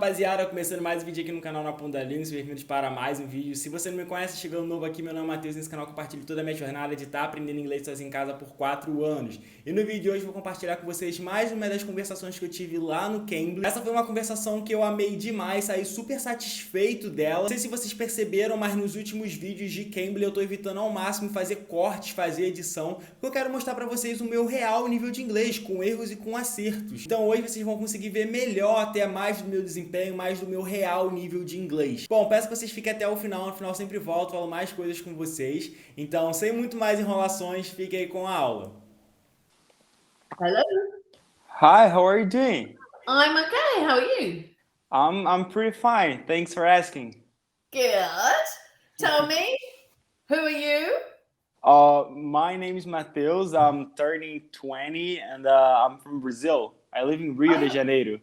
rapaziada, começando mais um vídeo aqui no canal Na Ponta da Língua, bem-vindos para mais um vídeo. Se você não me conhece, chegando novo aqui, meu nome é Matheus, nesse canal eu compartilho toda a minha jornada de estar aprendendo inglês sozinho em casa por 4 anos. E no vídeo de hoje eu vou compartilhar com vocês mais uma das conversações que eu tive lá no Cambly. Essa foi uma conversação que eu amei demais, saí super satisfeito dela. Não sei se vocês perceberam, mas nos últimos vídeos de Cambly eu tô evitando ao máximo fazer cortes, fazer edição, porque eu quero mostrar para vocês o meu real nível de inglês, com erros e com acertos. Então hoje vocês vão conseguir ver melhor, até mais do meu desempenho, mais do meu real nível de inglês. Bom, peço que vocês fiquem até o final, no final eu sempre volto, falo mais coisas com vocês. Então, sem muito mais enrolações, fiquem aí com a aula. Hello. Hi, how are you doing? I'm okay. How are you? I'm pretty fine. Thanks for asking. Good. Tell me, who are you? My name is Matheus. I'm turning 20 and I'm from Brazil. I live in Rio de Janeiro.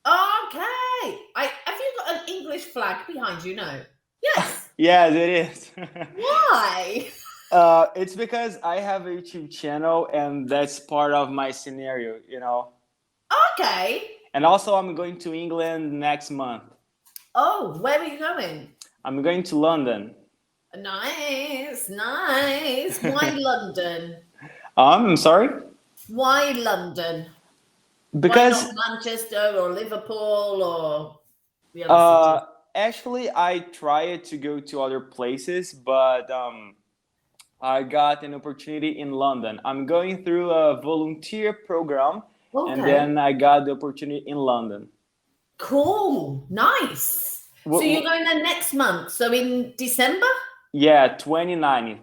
Okay. Have you got an English flag behind you? No. Yes. Yes, it is. Why? It's because I have a YouTube channel and that's part of my scenario, you know. Okay. And also I'm going to England next month. Oh, where are you going? I'm going to London. Nice, nice. Why London? I'm sorry? Why London? Because Why not Manchester or Liverpool or the other cities? actually I tried to go to other places, but I got an opportunity in London. I'm going through a volunteer program, and then I got the opportunity in London. Cool. Nice. So you're going there next month. So in December? Yeah, 29th.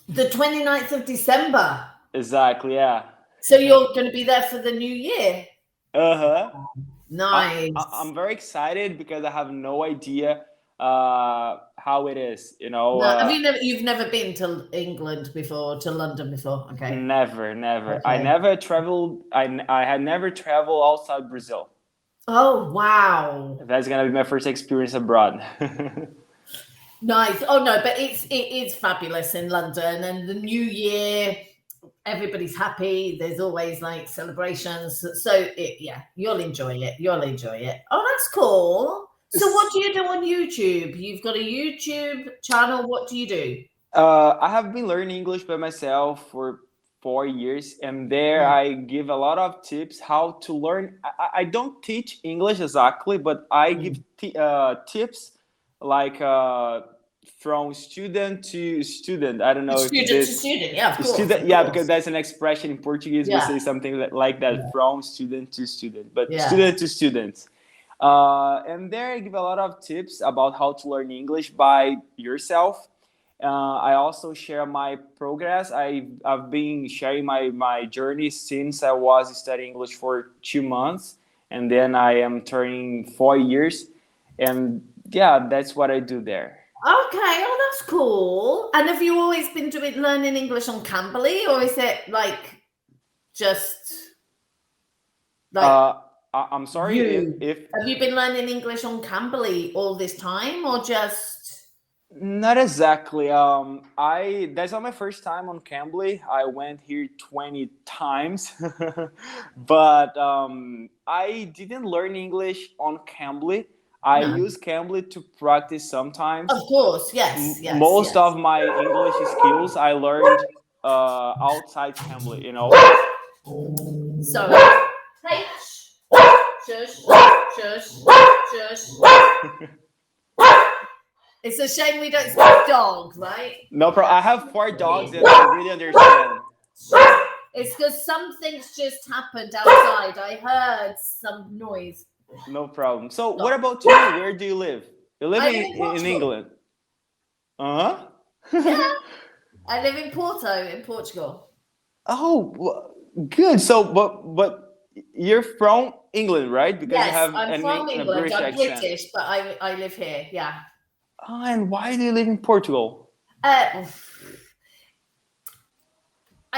The 29th of December. Exactly, yeah. So you're going to be there for the new year? Uh-huh. Nice. I'm very excited because I have no idea how it is, you know. No, you've never been to England before, to London before? Okay. Never. Okay. I never traveled. I had never traveled outside Brazil. Oh, wow. That's gonna be my first experience abroad. Nice. Oh no, but it is fabulous in London, and the new year, everybody's happy. There's always like celebrations. So yeah, you'll enjoy it. You'll enjoy it. Oh, that's cool. So what do you do on YouTube? You've got a YouTube channel. What do you do? I have been learning English by myself for 4 years, and there I give a lot of tips how to learn. I don't teach English exactly, but I give tips like from student to student. I don't know Student if to student, yeah, of course. student, of yeah, course. because that's an expression in Portuguese. We say something like that, from student to student, but student to students. And there I give a lot of tips about how to learn English by yourself. I also share my progress. I've been sharing my journey since I was studying English for 2 months, and then I am turning 4 years, and yeah, that's what I do there. Okay, oh, that's cool. And have you always been learning English on Cambly, or is it like just like? I'm sorry if have you been learning English on Cambly all this time, or just? Not exactly. That's not my first time on Cambly. I went here 20 times, but I didn't learn English on Cambly. I use Cambly to practice sometimes. Of course, yes. Most of my English skills I learned outside Cambly, you know. Sorry. Hey, shush. It's a shame we don't speak dog, right? No problem. I have 4 dogs and I really understand. It's because something's just happened outside. I heard some noise. No problem. So what about you? Where do you live? You live in England. Uh-huh. Yeah. I live in Porto, in Portugal. Oh, good. So, but you're from England, right? Because yes, you have I'm from England. British I'm accent. British, but I live here. Yeah. Oh, and why do you live in Portugal? I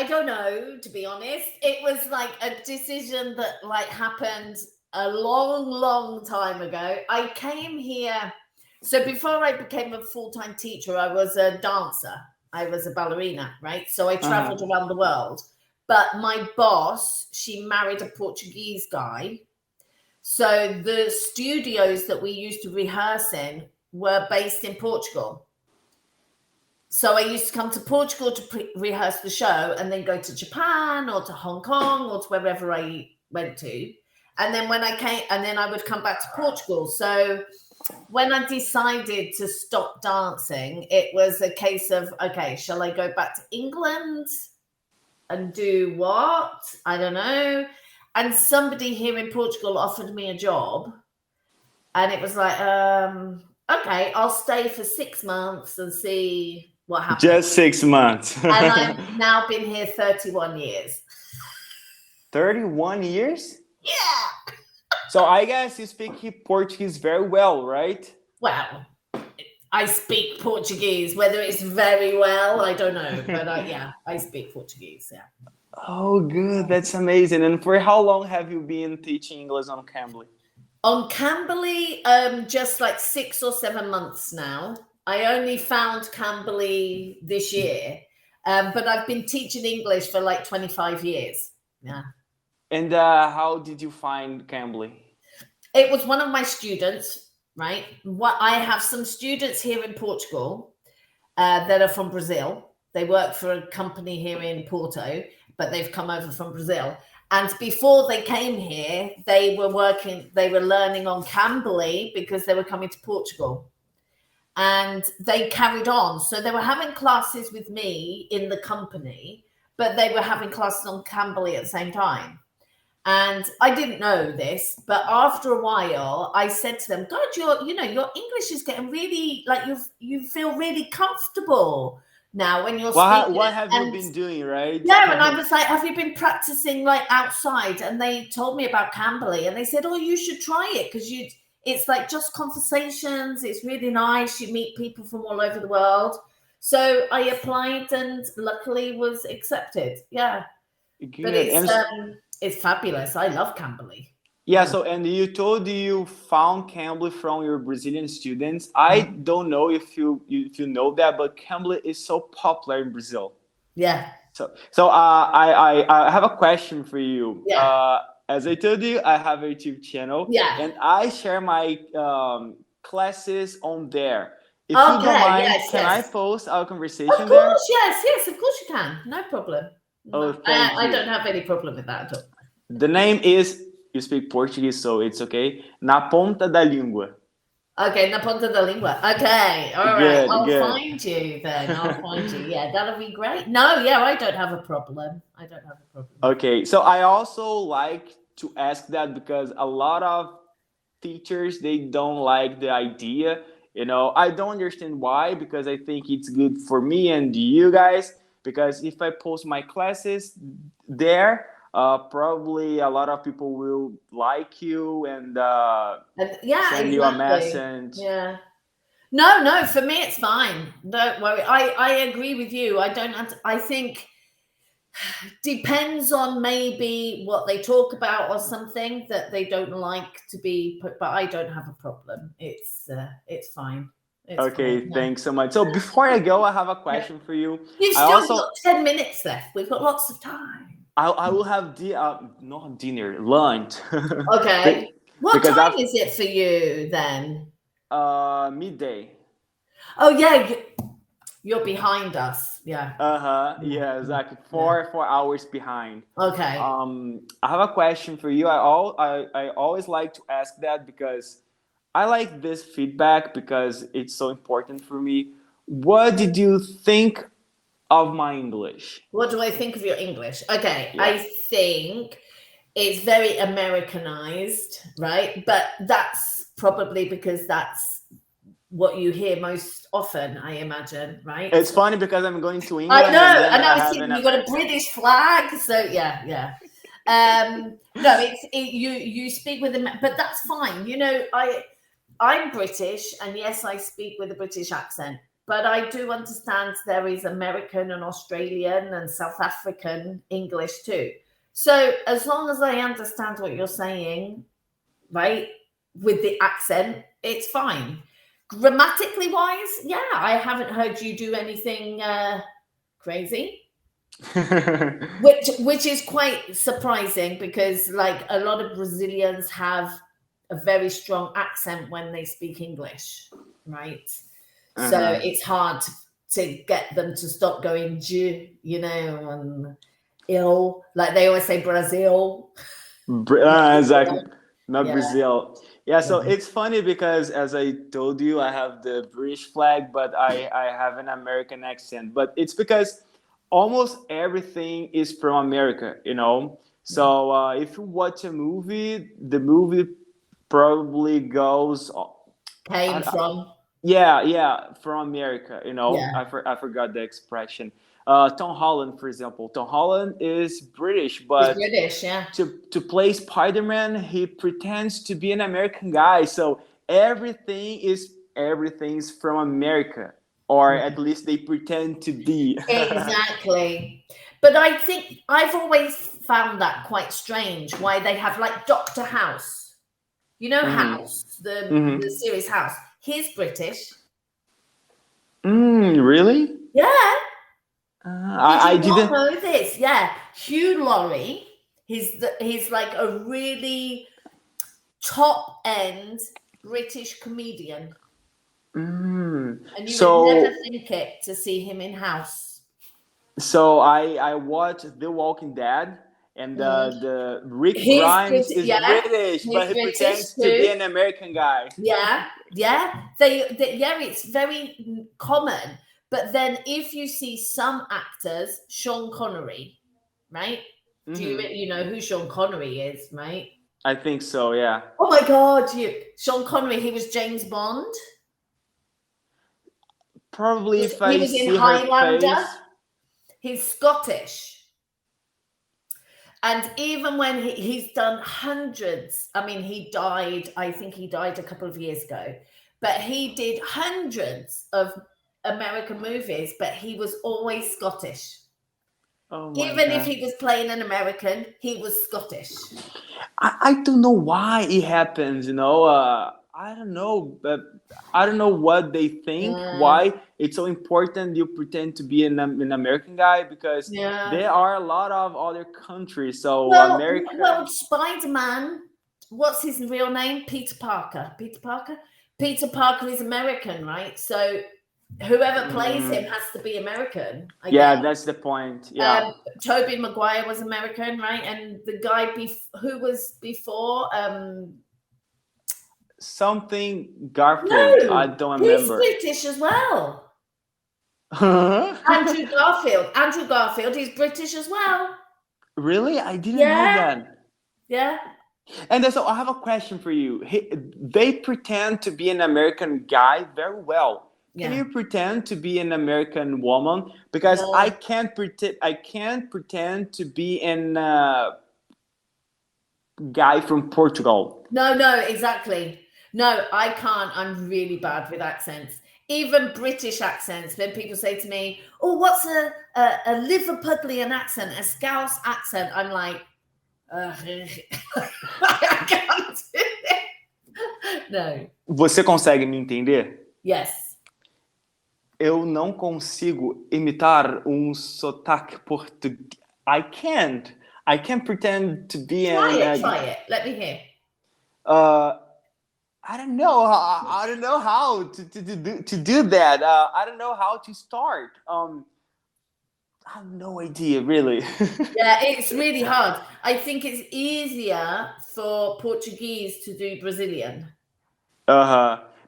don't know, to be honest. It was like a decision that like happened a long time ago. I came here. So before I became a full-time teacher, I was a dancer. I was a ballerina, right? So I traveled around the world. But my boss, she married a Portuguese guy. So the studios that we used to rehearse in were based in Portugal. So I used to come to Portugal to rehearse the show and then go to Japan or to Hong Kong or to wherever I went to. And then when I came, and then I would come back to Portugal. So when I decided to stop dancing, it was a case of, okay, shall I go back to England and do what? I don't know. And somebody here in Portugal offered me a job. And it was like, okay, I'll stay for 6 months and see what happens. Just 6 months. And I've now been here 31 years. 31 years? Yeah. So I guess you speak Portuguese very well, right? Well, I speak Portuguese. Whether it's very well, I don't know. But I speak Portuguese, yeah. Oh, good. That's amazing. And for how long have you been teaching English on Cambly? On Cambly, just like 6 or 7 months now. I only found Cambly this year, but I've been teaching English for like 25 years. Yeah. And how did you find Cambly? It was one of my students, right? I have some students here in Portugal that are from Brazil. They work for a company here in Porto, but they've come over from Brazil. And before they came here, they were learning on Cambly because they were coming to Portugal. And they carried on. So they were having classes with me in the company, but they were having classes on Cambly at the same time. And I didn't know this, but after a while, I said to them, God, your English is getting really, like, you feel really comfortable now when you're speaking. What have you been doing, right? Yeah, and I was like, have you been practicing like outside? And they told me about Cambly, and they said, oh, you should try it because it's like just conversations. It's really nice. You meet people from all over the world. So I applied and luckily was accepted. Yeah. Good. But it's fabulous. I love Cambly. Yeah, so and you told you found Cambly from your Brazilian students. I don't know if you know that, but Cambly is so popular in Brazil. Yeah. So I have a question for you. Yeah. As I told you, I have a YouTube channel. Yeah. And I share my classes on there. If you don't mind, can I post our conversation there? Of course, yes, of course you can. No problem. Oh, thank you. I don't have any problem with that at all. The name is, you speak Portuguese, so it's okay. Na Ponta da Língua. Okay, Na Ponta da Língua. Okay, all right. I'll find you then. I'll find you. Yeah, that'll be great. No, yeah, I don't have a problem. Okay, so I also like to ask that because a lot of teachers, they don't like the idea. I don't understand why, because I think it's good for me and you guys, because if I post my classes there, probably a lot of people will like you and send you a message. Yeah. No, for me it's fine. Don't worry. I agree with you. I think depends on maybe what they talk about or something that they don't like to be put, but I don't have a problem. It's fine. Okay, thanks so much. So before I go, I have a question for you. You've still got 10 minutes left. We've got lots of time. I will have not dinner, lunch. Okay. What time is it for you then? Midday. Oh yeah, you're behind us. Yeah. Yeah, exactly. Four hours behind. Okay. I have a question for you. I always like to ask that because I like this feedback because it's so important for me. What did you think of my English? What do I think of your English? Okay, yeah. I think it's very Americanized, right? But that's probably because that's what you hear most often, I imagine, right? It's funny because I'm going to England. I know, and I was thinking you've got a British flag, so yeah. No, you speak with them, but that's fine. I'm British, and yes, I speak with a British accent. But I do understand there is American and Australian and South African English too. So as long as I understand what you're saying, right, with the accent, it's fine. Grammatically wise, yeah, I haven't heard you do anything crazy, which is quite surprising because like a lot of Brazilians have a very strong accent when they speak English, right? So it's hard to get them to stop going J, you know, and ill, like they always say Brazil. Exactly, not Brazil. Yeah, so it's funny because as I told you, I have the British flag, but I have an American accent. But it's because almost everything is from America, you know. So if you watch a movie, the movie probably goes Came from. Yeah, from America, you know. Yeah. I forgot the expression. Tom Holland, for example. Tom Holland is British, but He's British, yeah. To play Spider-Man, he pretends to be an American guy. So everything's from America, or at least they pretend to be. Exactly. But I think I've always found that quite strange, why they have like Dr. House. You know, House, the series House. He's British. Really? Yeah. I didn't know this. Yeah, Hugh Laurie. He's like a really top end British comedian, and you would never think it to see him in House. So I watched The Walking Dead, and the Rick Grimes is British, but he pretends to be an American guy. Yeah. It's very common. But then if you see some actors, Sean Connery, right? Do you know who Sean Connery is, right? I think so, yeah. Oh my God, Sean Connery, he was James Bond. Probably if I he was see in her Highlander. face. He's Scottish. And even when he's done hundreds, I mean, I think he died a couple of years ago, but he did hundreds of American movies, but he was always Scottish. Even if he was playing an American, he was Scottish. I don't know why it happens, you know. I don't know, but I don't know what they think. Why it's so important you pretend to be an American guy, because there are a lot of other countries. So America. Well, Spider-Man. What's his real name? Peter Parker. Peter Parker is American, right? So whoever plays him has to be American. I guess. That's the point. Yeah. Tobey Maguire was American, right? And the guy who was before something Garfield. No, I don't remember. He's British as well. Andrew Garfield. He's British as well. Really? I didn't know that. Yeah. And so I have a question for you. They pretend to be an American guy very well. Can you pretend to be an American woman? Because I can't pretend to be an guy from Portugal. No, exactly. No, I can't. I'm really bad with accents. Even British accents. When people say to me, "Oh, what's a Liverpudlian accent, a Scouse accent?" I'm like, I can't do it. No. Você consegue me entender? Yes. Eu não consigo imitar sotaque português. I can't pretend to be Try it. Let me hear. I don't know. I don't know how to do that. I don't know how to start. I have no idea, really. Yeah, it's really hard. I think it's easier for Portuguese to do Brazilian.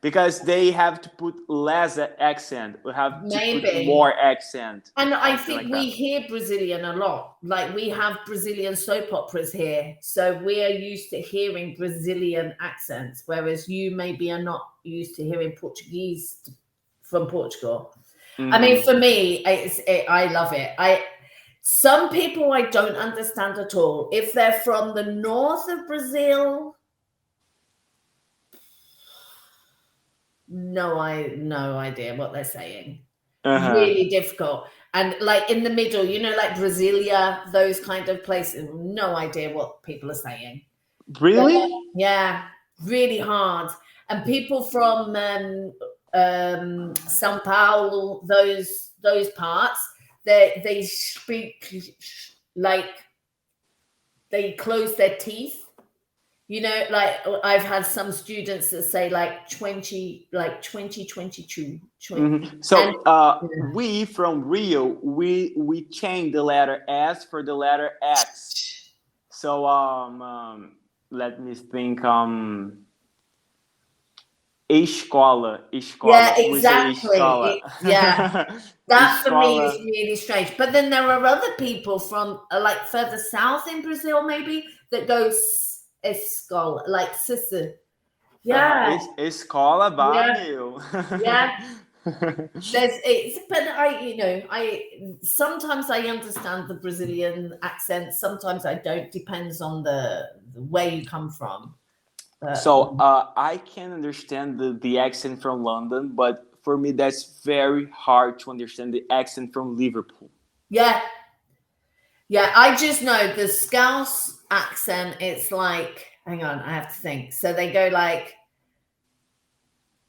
Because they have to put less accent. We have to put more accent. And I think we hear Brazilian a lot. Like we have Brazilian soap operas here. So we're used to hearing Brazilian accents, whereas you maybe are not used to hearing Portuguese from Portugal. I mean, for me, I love it. Some people I don't understand at all. If they're from the north of Brazil, no idea what they're saying. Really difficult. And like in the middle, like Brasilia, those kind of places, no idea what people are saying. Really? Yeah, really hard. And people from São Paulo, those parts, they speak like they close their teeth. You know, like I've had some students that say like 2022. So we from Rio, we changed the letter S for the letter X. So let me think. Escola. Yeah, exactly. Yeah. That for me is really strange. But then there are other people from like further south in Brazil, maybe, that go escola, like sister. Yeah. Escola, valeu. Yeah. But I sometimes I understand the Brazilian accent, sometimes I don't. Depends on the where you come from. So I can understand the accent from London, but for me that's very hard to understand the accent from Liverpool. Yeah, I just know the Scouse accent. It's like, hang on, I have to think. So they go like,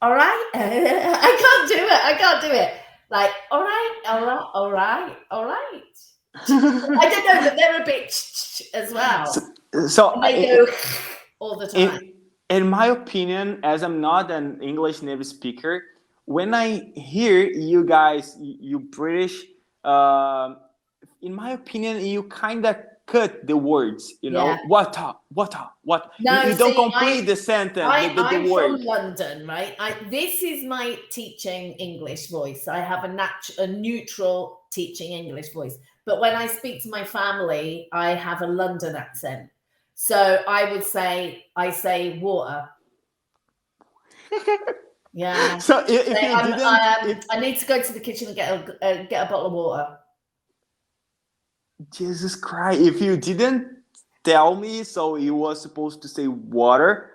all right. I can't do it. Like, all right. I don't know, but they're a bit as well. So and they go all the time. In my opinion, as I'm not an English native speaker, when I hear you guys, you British, in my opinion, you kind of cut the words, what. No, you don't complete the sentence, I'm word. from London, right? This is my teaching English voice. I have a neutral teaching English voice. But when I speak to my family, I have a London accent. So I say water. Yeah. So if you didn't, I need to go to the kitchen and get a bottle of water. Jesus Christ! If you didn't tell me, so you were supposed to say water,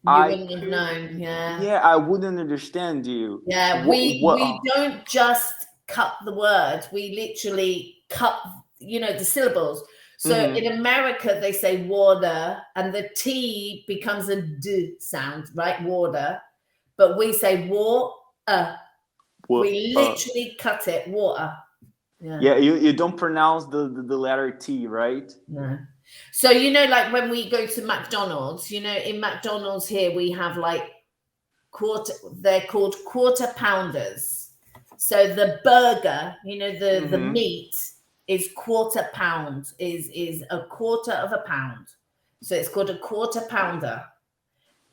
I wouldn't have known. Yeah. Yeah, I wouldn't understand you. Yeah, we don't just cut the words. We literally cut, the syllables. So in America, they say water, and the T becomes a D sound, right? Water. But we say water. We literally cut it, water. Yeah, you don't pronounce the letter T, right? No. So, like when we go to McDonald's, in McDonald's here, we have like they're called quarter pounders. So the burger, the meat is quarter pound, is a quarter of a pound. So it's called a quarter pounder.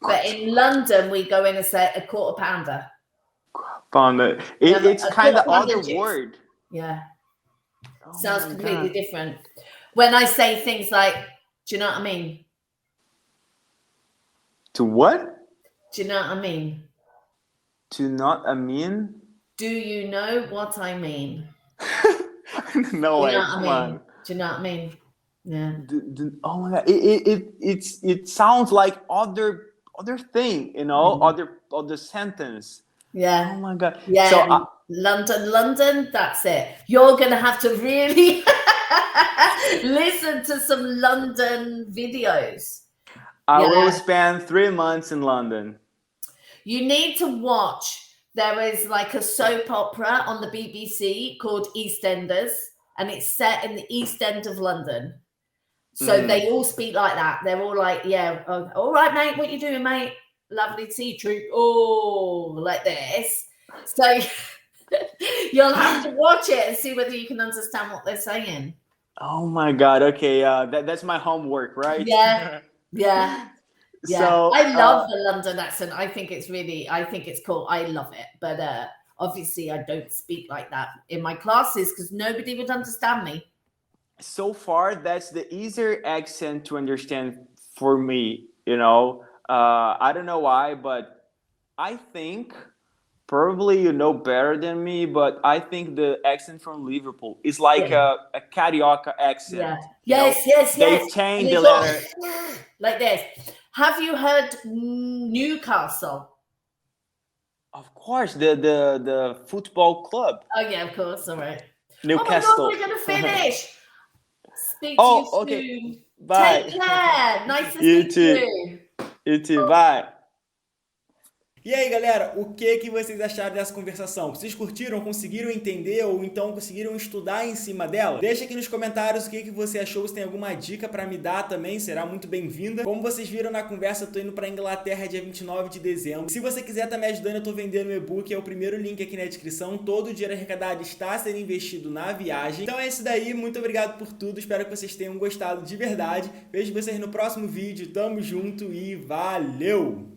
But in London, we go in and say a quarter pounder. Pounder. It's kind of other word. Yeah. Sounds completely different. When I say things like, do you know what I mean? To what? Do you know what I mean? To not I mean? Do you know what I mean? No way, come on. Do you know what I mean? Yeah. Oh my God! It sounds like other thing, other sentence. Yeah. Oh my God! Yeah. So London. That's it. You're gonna have to really listen to some London videos. I will spend 3 months in London. You need to watch. There is like a soap opera on the BBC called EastEnders, and it's set in the East End of London. So they all speak like that. They're all like, all right, mate, what you doing, mate? Lovely to see you. Oh, like this. So you'll have to watch it and see whether you can understand what they're saying. Oh my God. Okay. That's my homework, right? Yeah. So I love the London accent. I think it's cool. I love it. But obviously I don't speak like that in my classes because nobody would understand me. So far, that's the easier accent to understand for me. I don't know why, but I think probably you know better than me, but I think the accent from Liverpool is like a Carioca accent. Yeah. Yes. They change the letter like this. Have you heard Newcastle? Of course, the football club. Oh yeah, of course. All right. Newcastle. Oh my God, we're gonna finish. Speak to you soon. Okay. Bye. Take care. Nice to see you. You too. Bye. E aí, galera, o que vocês acharam dessa conversação? Vocês curtiram, conseguiram entender ou então conseguiram estudar em cima dela? Deixa aqui nos comentários o que você achou, se tem alguma dica pra me dar também, será muito bem-vinda. Como vocês viram na conversa, eu tô indo pra Inglaterra dia 29 de dezembro. Se você quiser tá me ajudando, eu tô vendendo um e-book, é o primeiro link aqui na descrição. Todo o dinheiro arrecadado está sendo investido na viagem. Então é isso daí, muito obrigado por tudo, espero que vocês tenham gostado de verdade. Vejo vocês no próximo vídeo, tamo junto e valeu!